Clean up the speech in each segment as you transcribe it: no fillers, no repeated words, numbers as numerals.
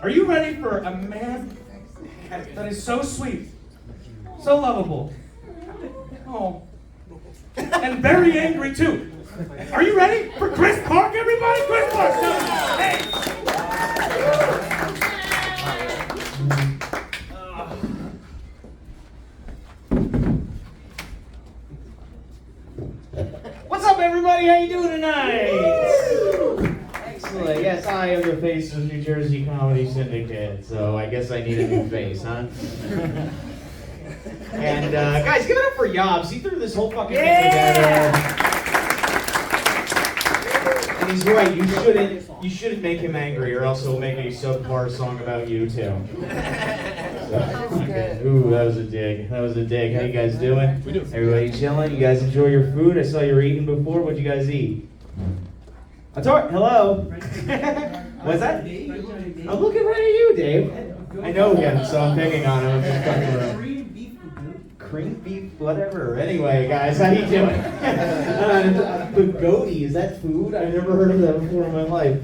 Are you ready for a man that is so sweet, so lovable, oh, and very angry too? Are you ready for Chris Park, everybody? Chris Park, hey! What's up, everybody? How you doing tonight? Excellent. Yes, I am the face of New Jersey Comedy Syndicate, so I guess I need a new face, huh? And guys, give it up for Yobs. He threw this whole fucking thing together. And he's right. You shouldn't make him angry, or else he'll make a subpar song about you too. Okay. Ooh, that was a dig. How you guys doing? We do. Everybody chilling? You guys enjoy your food? I saw you were eating before. What'd you guys eat? Hello? What's that? I'm looking right at you, Dave. I know him, so I'm picking on him. I'm just fucking around. Cream beef, whatever. Anyway, guys, how you doing? Pagotti, is that food? I've never heard of that before in my life.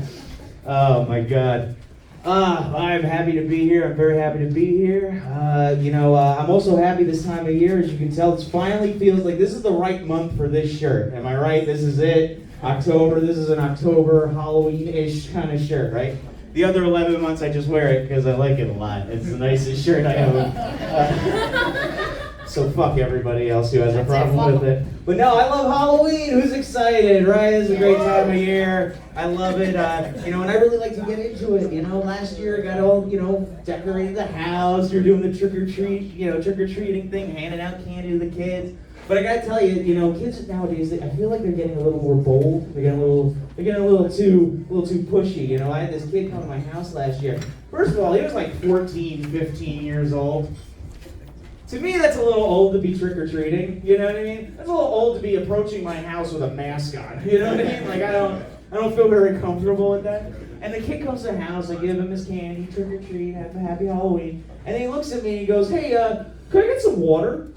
Oh my God. I'm happy to be here. I'm very happy to be here. I'm also happy this time of year. As you can tell, it finally feels like this is the right month for this shirt. Am I right? This is it. October. This is an October Halloween-ish kind of shirt, right? The other 11 months I just wear it because I like it a lot. It's the nicest shirt I own. So fuck everybody else who has a problem with it. But no, I love Halloween. Who's excited, right? It's a great time of year. I love it. And I really like to get into it. Last year I got all, decorated the house. You're doing the trick-or-treating thing, handing out candy to the kids. But I gotta tell you, kids nowadays, I feel like they're getting a little more bold. They're getting a little too pushy. I had this kid come to my house last year. First of all, he was like 14, 15 years old. To me, that's a little old to be trick-or-treating, you know what I mean? That's a little old to be approaching my house with a mask on, you know what I mean? Like, I don't feel very comfortable with that. And the kid comes to the house, I give him his candy, trick-or-treat, have a happy Halloween. And then he looks at me and he goes, hey, could I get some water?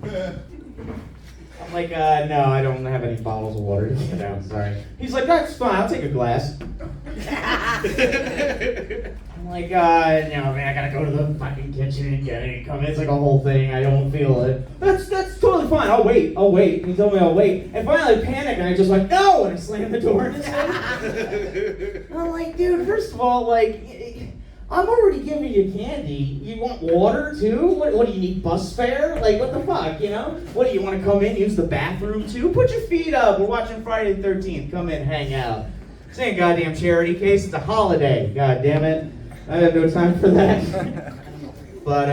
I'm like, no, I don't have any bottles of water to get out, sorry. He's like, that's fine, I'll take a glass. I'm like, no, man, I gotta go to the fucking kitchen and get it. It's like a whole thing. I don't feel it. That's totally fine. I'll wait. He told me I'll wait. And finally I panicked and I just like, no! And I slammed the door in his face. I'm like, dude, first of all, I'm already giving you candy. You want water too? What do you need, bus fare? Like, what the fuck, What do you want to come in, use the bathroom too? Put your feet up. We're watching Friday the 13th. Come in, hang out. This ain't a goddamn charity case. It's a holiday. God damn it. I have no time for that. But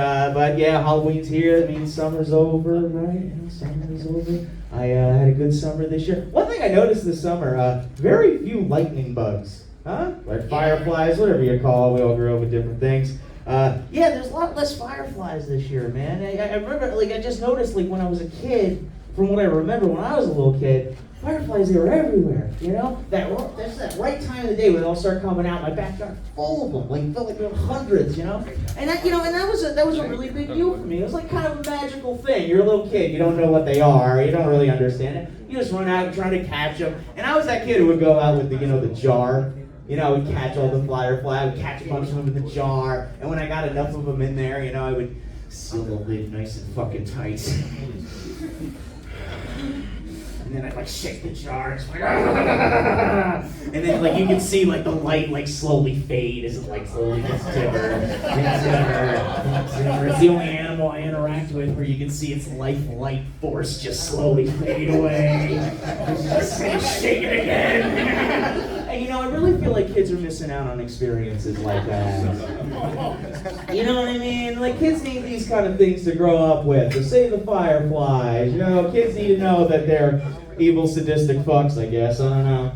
yeah, Halloween's here. That means summer's over, right? Summer's over. I had a good summer this year. One thing I noticed this summer, very few lightning bugs. Huh? Like fireflies, whatever you call it. We all grew up with different things. There's a lot less fireflies this year, man. I remember, I just noticed, when I was a kid, from what I remember when I was a little kid, fireflies, they were everywhere, That's that right time of the day when they all start coming out. My backyard full of them, felt like there were hundreds, And that was a really big deal for me. It was like kind of a magical thing. You're a little kid, you don't know what they are, you don't really understand it. You just run out trying to catch them. And I was that kid who would go out with the jar. I would catch all the fireflies. I would catch a bunch of them in the jar. And when I got enough of them in there, I would seal the lid nice and fucking tight. And then I'd shake the jar, and then you can see the light slowly fade as it slowly gets dimmer. It's the only animal I interact with where you can see its light force just slowly fade away. Just shake it again. And I really feel like kids are missing out on experiences like that. You know what I mean? Kids need these kind of things to grow up with. To save the fireflies. Kids need to know that they're evil, sadistic fucks, I guess. I don't know.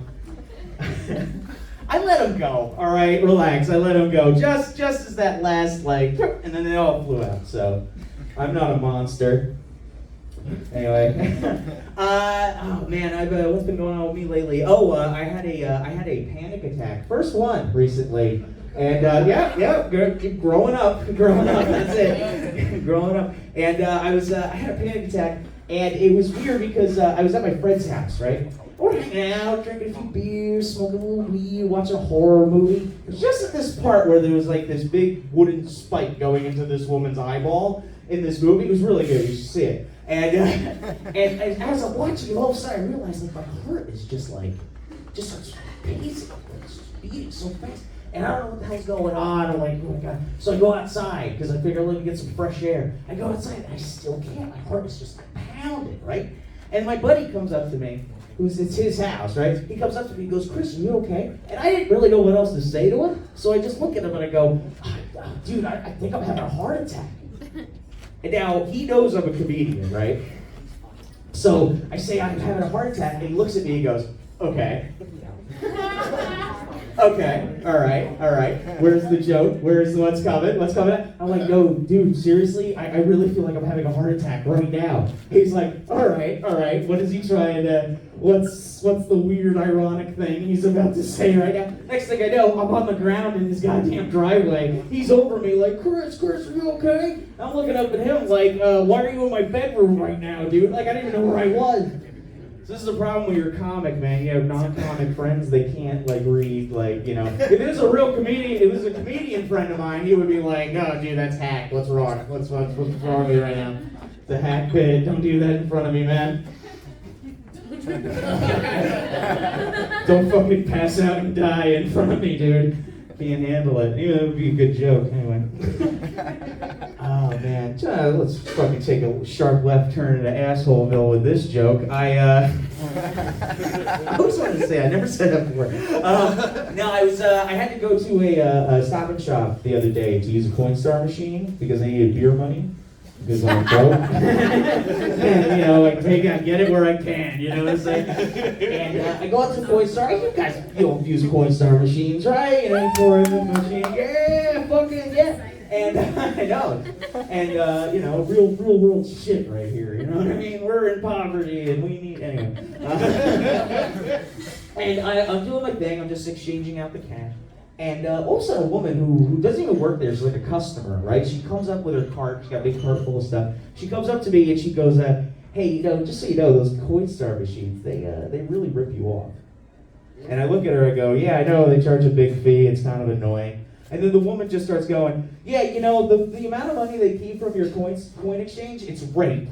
I let them go, all right? Relax. I let them go. Just as that last, and then they all flew out. So, I'm not a monster. Anyway. Oh man, what's been going on with me lately? I had a panic attack. First one recently. And growing up, that's it. Growing up. And I had a panic attack. And it was weird because I was at my friend's house, right? we're hanging out, drinking a few beers, smoking a little weed, watching a horror movie. It was just at this part where there was like this big wooden spike going into this woman's eyeball in this movie. It was really good. You should see it. And as I'm watching it, all of a sudden I realized like my heart is just starts pacing, it's just beating so fast. And I don't know what the hell's going on. I'm like, oh my God. So I go outside because I figure let me get some fresh air. I go outside and I still can't. My heart is just pounding, right? And my buddy comes up to me, it's his house, right? He comes up to me and goes, Chris, are you okay? And I didn't really know what else to say to him. So I just look at him and I go, dude, I think I'm having a heart attack. And now he knows I'm a comedian, right? So I say I'm having a heart attack, and he looks at me and goes, okay. Okay, all right. Where's the joke? What's coming? I'm like, no, dude, seriously? I really feel like I'm having a heart attack right now. He's like, all right. What is he trying to, what's the weird, ironic thing he's about to say right now? Next thing I know, I'm on the ground in his goddamn driveway. He's over me like, Chris, are you okay? I'm looking up at him like, why are you in my bedroom right now, dude? Like, I didn't even know where I was. So this is the problem with your comic, man. You have non-comic friends, they can't read, if it was a real comedian, if it was a comedian friend of mine, he would be like, no, dude, that's hack. What's wrong? What's wrong with you right now? It's a hack bit. Don't do that in front of me, man. Don't fucking pass out and die in front of me, dude. Can't handle it. Even it would be a good joke, anyway. Oh man, let's fucking take a sharp left turn into Assholeville with this joke. I always wanted to say, I never said that before. No, I had to go to a Stop and Shop the other day to use a Coinstar machine because I needed beer money. Because I'm broke. And, get it where I can, you know what I'm saying? And I go out to Coinstar. You guys, you don't use Coinstar machines, right? You pour in the machine. Yeah, fucking yeah. And I know. And, real world shit right here, you know what I mean? We're in poverty and we need, anyway. And I'm doing my thing. I'm just exchanging out the cash. And also a woman who doesn't even work there, she's like a customer, right? She comes up with her cart, she's got a big cart full of stuff. She comes up to me and she goes, hey, just so you know, those Coinstar machines, they really rip you off. And I look at her, I go, yeah, I know, they charge a big fee, it's kind of annoying. And then the woman just starts going, yeah, the amount of money they keep from your coin exchange, it's rape.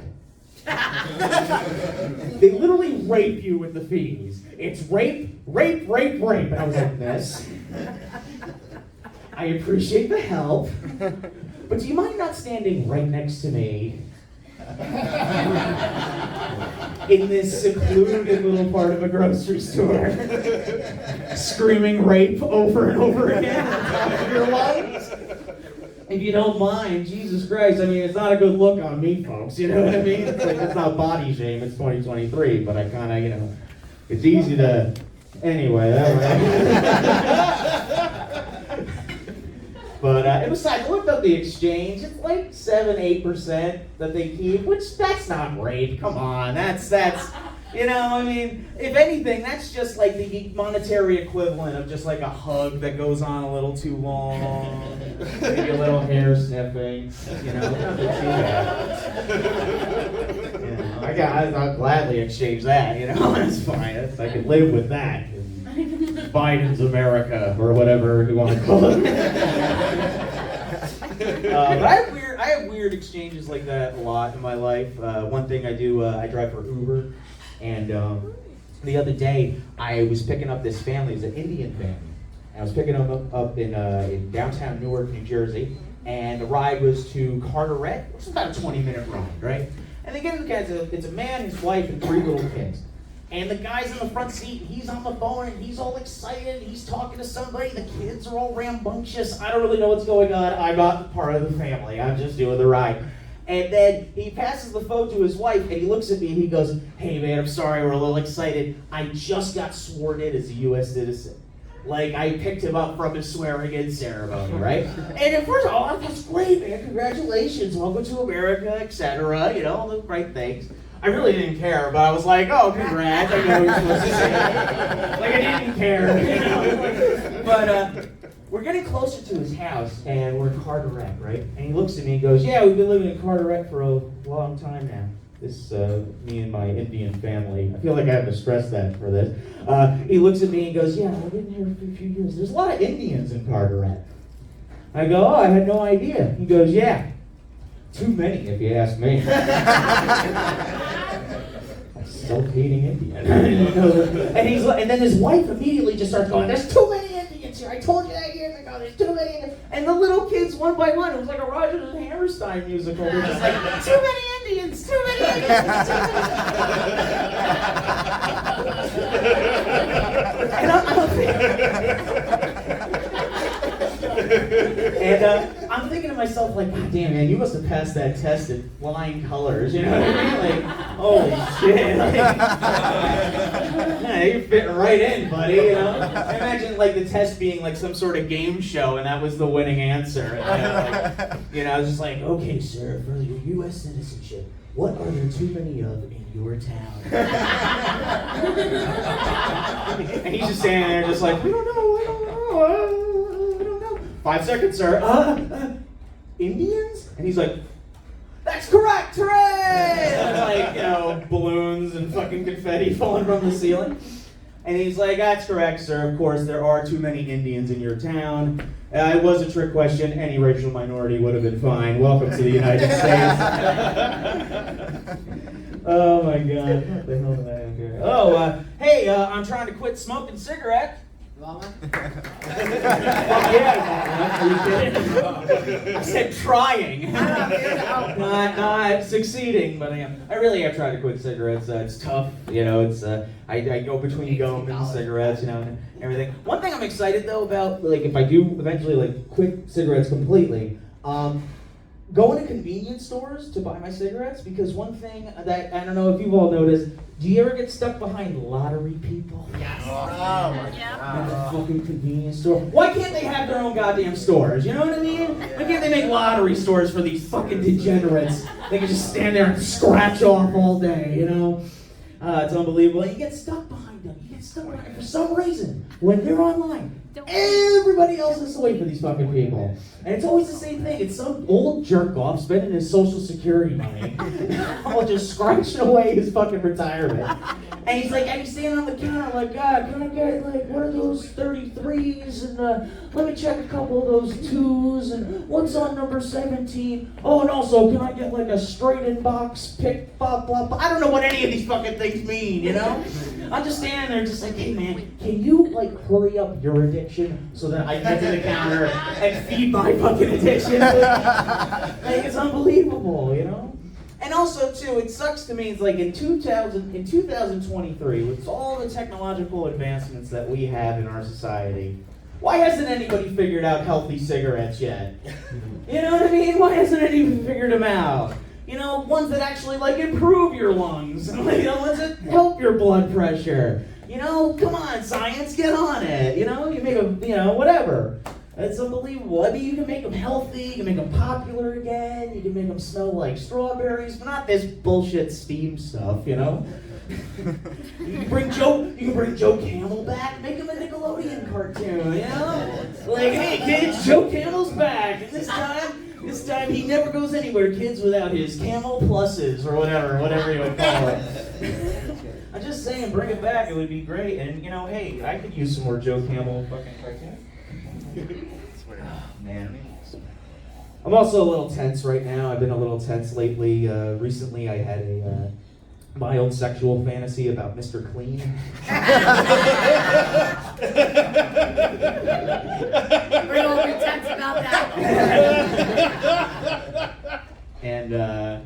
They literally rape you with the fees. It's rape. And I was like, this. I appreciate the help, but do you mind not standing right next to me in this secluded little part of a grocery store, screaming rape over and over again on top of your lungs? If you don't mind, Jesus Christ, I mean, it's not a good look on me, folks, you know what I mean? It's like, it's not body shame, it's 2023, but I kind of, it's easy to, anyway, But besides, I looked up the exchange, it's like 7-8% that they keep, which, that's not rape, come on, that's, if anything, that's just like the monetary equivalent of just like a hug that goes on a little too long, maybe a little hair sniffing, nothing too bad. I'll gladly exchange that, that's fine, I could live with that. Biden's America, or whatever you want to call it. But I have weird exchanges like that a lot in my life. One thing I do, I drive for Uber. And the other day, I was picking up this family. It's an Indian family. And I was picking them up in downtown Newark, New Jersey. And the ride was to Carteret. It's about a 20-minute ride, right? And they get in the guys. It's a man, his wife, and 3 little kids. And the guy's in the front seat. He's on the phone, and he's all excited. He's talking to somebody. The kids are all rambunctious. I don't really know what's going on. I'm not part of the family. I'm just doing the ride. And then he passes the phone to his wife, and he looks at me, and he goes, hey, man, I'm sorry, we're a little excited. I just got sworn in as a U.S. citizen. Like, I picked him up from his swearing-in ceremony, right? And at first, oh, that's great, man, congratulations, welcome to America, etc., all the right things. I really didn't care, but I was like, oh, congrats, I know you're supposed to say that. Like, I didn't care, But, we're getting closer to his house, and we're in Carteret, right? And he looks at me and goes, yeah, we've been living in Carteret for a long time now. me and my Indian family. I feel like I have to stress that for this. He looks at me and goes, yeah, I've been here for a few years. There's a lot of Indians in Carteret. I go, oh, I had no idea. He goes, yeah, too many if you ask me. Self-hating Indian. And he's like, and then his wife immediately just starts going, there's too many Indians here. I told you that years ago. There's too many Indians. And the little kids, one by one, it was like a Rodgers and Hammerstein musical. They're just like, too many Indians, too many Indians, too many Indians. And I'm thinking to myself, like, God damn, man, you must have passed that test in flying colors, you know what I mean? Like, holy shit. Like, yeah, you're fitting right in, buddy, you know? I imagine, like, the test being, like, some sort of game show, and that was the winning answer. And, I was just like, okay, sir, for your U.S. citizenship, what are there too many of in your town? And he's just standing there just like, I don't know. 5 seconds, sir. Indians? And he's like, that's correct, hooray! And it's like, balloons and fucking confetti falling from the ceiling. And he's like, that's correct, sir. Of course, there are too many Indians in your town. It was a trick question. Any racial minority would have been fine. Welcome to the United States. Oh my God. What the hell did I have here? Oh, hey, I'm trying to quit smoking cigarettes. Fuck yeah, are you kidding? I said trying. not succeeding, but I really have tried to quit cigarettes. It's tough, it's I go between gum and cigarettes, and everything. One thing I'm excited though about, like, if I do eventually quit cigarettes completely, go into convenience stores to buy my cigarettes, because one thing that, I don't know if you've all noticed, do you ever get stuck behind lottery people? Yes. Oh my God. At the fucking convenience store. Why can't they have their own goddamn stores? You know what I mean? Why can't they make lottery stores for these fucking degenerates? They can just stand there and scratch off all day, It's unbelievable. You get stuck behind them. For some reason, when they're online, everybody else is waiting for these fucking people. And it's always the same thing. It's some old jerk off spending his social security money while just scratching away his fucking retirement. And he's like, and he's standing on the counter like, God, can I get one of those 33s? And let me check a couple of those 2s. And what's on number 17? Oh, and also, can I get a straight in box pick, blah, blah, blah. I don't know what any of these fucking things mean, I'm just standing there just like, hey man, can you hurry up your addiction so that I get to the counter and feed my fucking addiction? It's unbelievable, And also too, it sucks to me, it's like in 2023, with all the technological advancements that we have in our society, why hasn't anybody figured out healthy cigarettes yet? You know what I mean? Why hasn't anyone figured them out? Ones that actually improve your lungs, and ones that help your blood pressure. Come on, science, get on it. You make them, whatever. It's unbelievable. I mean, you can make them healthy, you can make them popular again, you can make them smell like strawberries, but not this bullshit steam stuff, You can bring Joe Camel back, make him a Nickelodeon cartoon, hey kids, Joe Camel's back, and this time he never goes anywhere, kids, without his Camel Pluses or whatever you would call it. I'm just saying, bring it back, it would be great, and hey, I could use some more Joe Camel fucking cartoons. Oh, man. I'm also a little tense right now. I've been a little tense lately. Recently I had a mild sexual fantasy about Mr. Clean. We're all tense about that. And I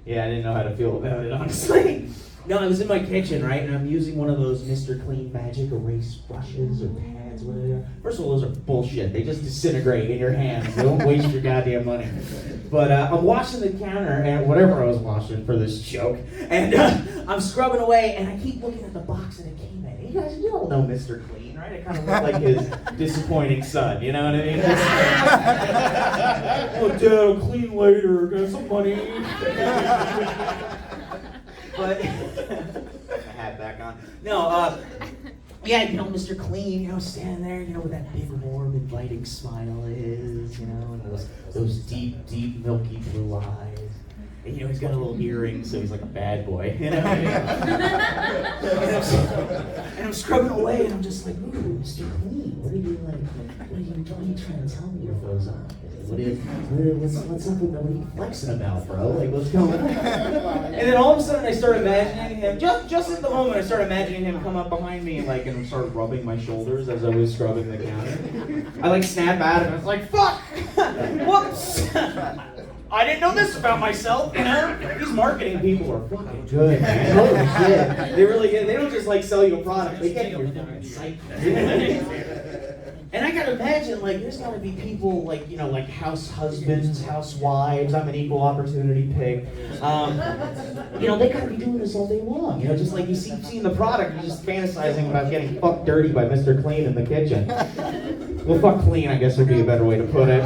didn't know how to feel about it, honestly. No, I was in my kitchen, right, and I'm using one of those Mr. Clean magic erase brushes or pads, whatever they are. First of all, those are bullshit. They just disintegrate in your hands. They don't waste your goddamn money. But I'm washing the counter, and whatever I was washing for this joke, and I'm scrubbing away, and I keep looking at the box that it came in. You guys, you all know Mr. Clean, right? It kind of looked like his disappointing son, you know what I mean? Oh, Dad, I'll clean later. Got some money. But my hat back on. No, Mr. Clean, standing there, with that big, warm, inviting smile is, and those deep, deep, milky blue eyes. And, he's got a little earring, so he's like a bad boy. And I'm scrubbing away, and I'm just like, ooh, Mr. Clean, what are you trying to tell me with those eyes? What's up with that? What are you flexing about, bro? Like, what's going on? And then all of a sudden, I start imagining him, just at the moment, I start imagining him come up behind me and start rubbing my shoulders as I was scrubbing the counter. I snap out of it. I was like, fuck! Whoops! I didn't know this about myself, These marketing people are fucking good, man. Holy shit. They really get. They don't just sell you a product. They get your fucking site. And I gotta imagine, there's gotta be people like house husbands, housewives. I'm an equal opportunity pig. They gotta be doing this all day long. Just like you seeing the product, you're just fantasizing about getting fucked dirty by Mr. Clean in the kitchen. Well, fuck clean, I guess would be a better way to put it.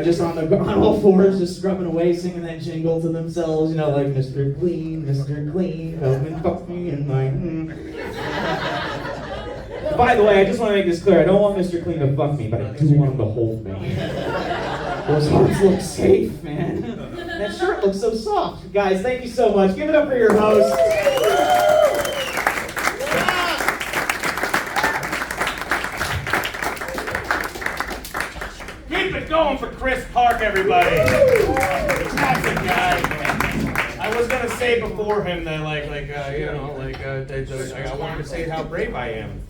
Just on all fours, just scrubbing away, singing that jingle to themselves, like Mr. Clean, come and fuck me in my. By the way, I just want to make this clear. I don't want Mr. Clean to fuck me, but I do want him to hold me. Those hearts look safe, man. That shirt looks so soft. Guys, thank you so much. Give it up for your host. Keep it going for Chris Park, everybody. That's a guy. I was gonna say before him that I wanted to say how brave I am.